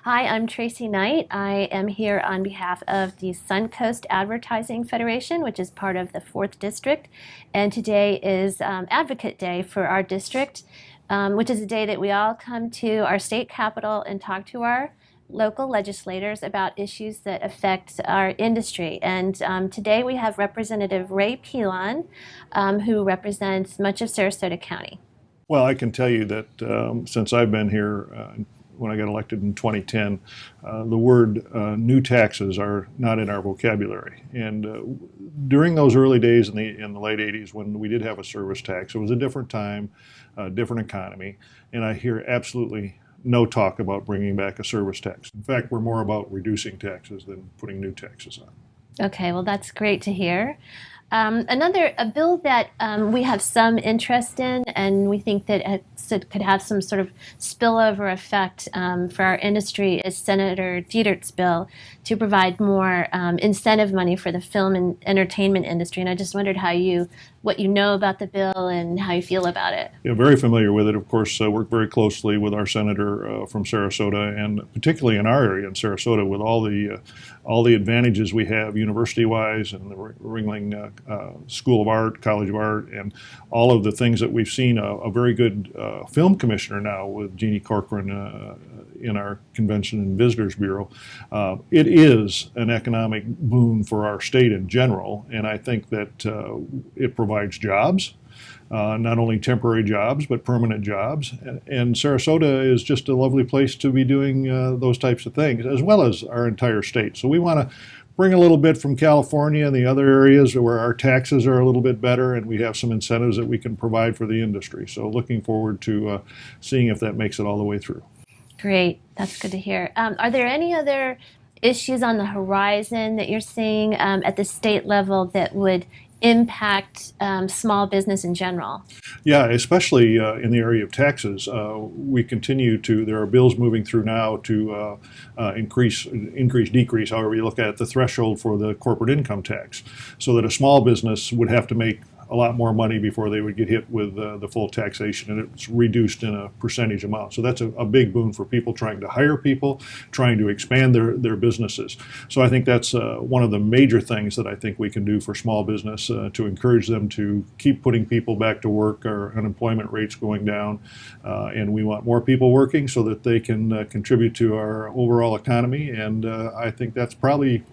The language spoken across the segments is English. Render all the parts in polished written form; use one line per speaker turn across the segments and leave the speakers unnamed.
Hi, I'm Tracy Knight. I am here on behalf of the Suncoast Advertising Federation, which is part of the 4th District. And today is Advocate Day for our district, which is a day that we all come to our state capitol and talk to our local legislators about issues that affect our industry. And today we have Representative Ray Pilon, who represents much of Sarasota County.
Well, I can tell you that since I've been here, when I got elected in 2010, the word new taxes are not in our vocabulary. And during those early days in the late 80s, when we did have a service tax, it was a different time, a different economy, and I hear absolutely no talk about bringing back a service tax. In fact, we're more about reducing taxes than putting new taxes on.
Okay, well, that's great to hear. A bill that we have some interest in, and we think that it could have some sort of spillover effect for our industry, is Senator Dietert's bill to provide more incentive money for the film and entertainment industry. And I just wondered what you know about the bill and how you feel about it.
Yeah, very familiar with it. Of course, work very closely with our senator from Sarasota, and particularly in our area in Sarasota, with all the advantages we have university-wise, and the Ringling School of Art, College of Art, and all of the things that we've seen. A very good film commissioner now with Jeannie Corcoran in our Convention and Visitors Bureau. It is an economic boon for our state in general, and I think that it provides jobs. Not only temporary jobs, but permanent jobs. And Sarasota is just a lovely place to be doing those types of things, as well as our entire state. So we want to bring a little bit from California and the other areas where our taxes are a little bit better, and we have some incentives that we can provide for the industry. So looking forward to seeing if that makes it all the way through.
Great. That's good to hear. Are there any other issues on the horizon that you're seeing at the state level that would impact small business in general?
Yeah, especially in the area of taxes. There are bills moving through now to increase, decrease, however you look at it, the threshold for the corporate income tax, so that a small business would have to make a lot more money before they would get hit with the full taxation, and it's reduced in a percentage amount. So that's a big boon for people trying to hire people, trying to expand their businesses. So I think that's one of the major things that I think we can do for small business to encourage them to keep putting people back to work. Our unemployment rate's going down, and we want more people working so that they can contribute to our overall economy. And I think that's probably,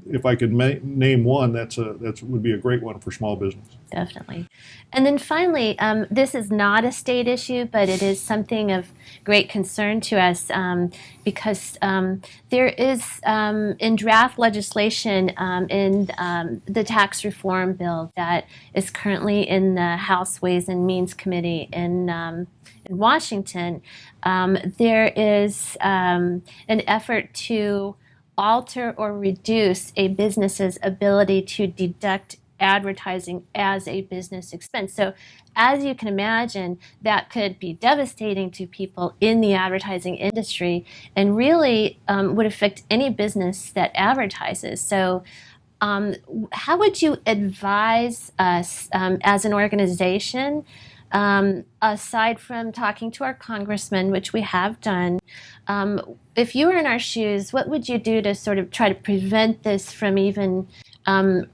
if I could name one, that would be a great one for small business.
Definitely. And then finally, this is not a state issue, but it is something of great concern to us because there is in draft legislation in the tax reform bill that is currently in the House Ways and Means Committee in Washington. There is an effort to alter or reduce a business's ability to deduct advertising as a business expense. So as you can imagine, that could be devastating to people in the advertising industry and really would affect any business that advertises. So how would you advise us as an organization, aside from talking to our congressman, which we have done, if you were in our shoes, what would you do to sort of try to prevent this from even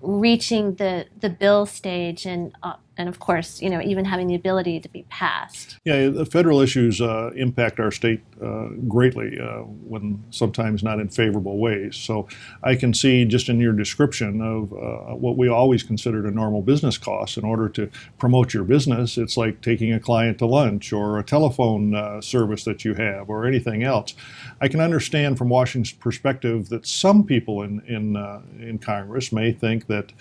reaching the bill stage and of course, even having the ability to be passed?
Yeah, the federal issues impact our state greatly when sometimes not in favorable ways. So I can see just in your description of what we always considered a normal business cost. In order to promote your business, it's like taking a client to lunch or a telephone service that you have or anything else. I can understand from Washington's perspective that some people in Congress may think that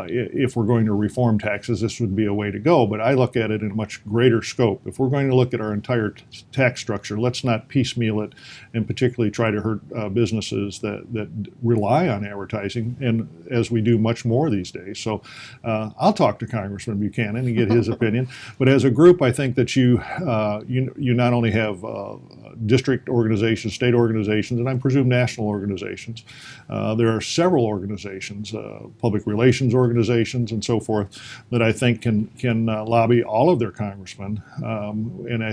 if we're going to reform taxes, this would be a way to go, but I look at it in a much greater scope. If we're going to look at our entire tax structure, let's not piecemeal it and particularly try to hurt businesses that rely on advertising, and as we do much more these days. So I'll talk to Congressman Buchanan and get his opinion, but as a group, I think that you not only have district organizations, state organizations, and I presume national organizations. There are several organizations, public relations organizations and so forth, that I think think can lobby all of their congressmen, and I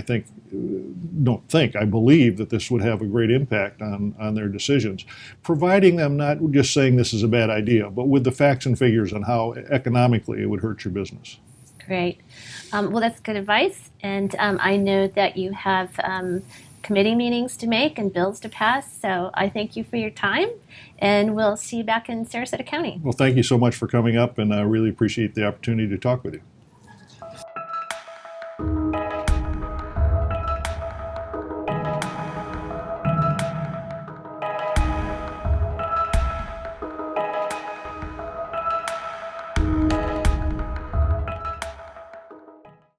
believe that this would have a great impact on their decisions, providing them not just saying this is a bad idea, but with the facts and figures on how economically it would hurt your business.
Great. Well, that's good advice. And I know that you have committee meetings to make and bills to pass. So I thank you for your time. And we'll see you back in Sarasota County.
Well, thank you so much for coming up, and I really appreciate the opportunity to talk with you.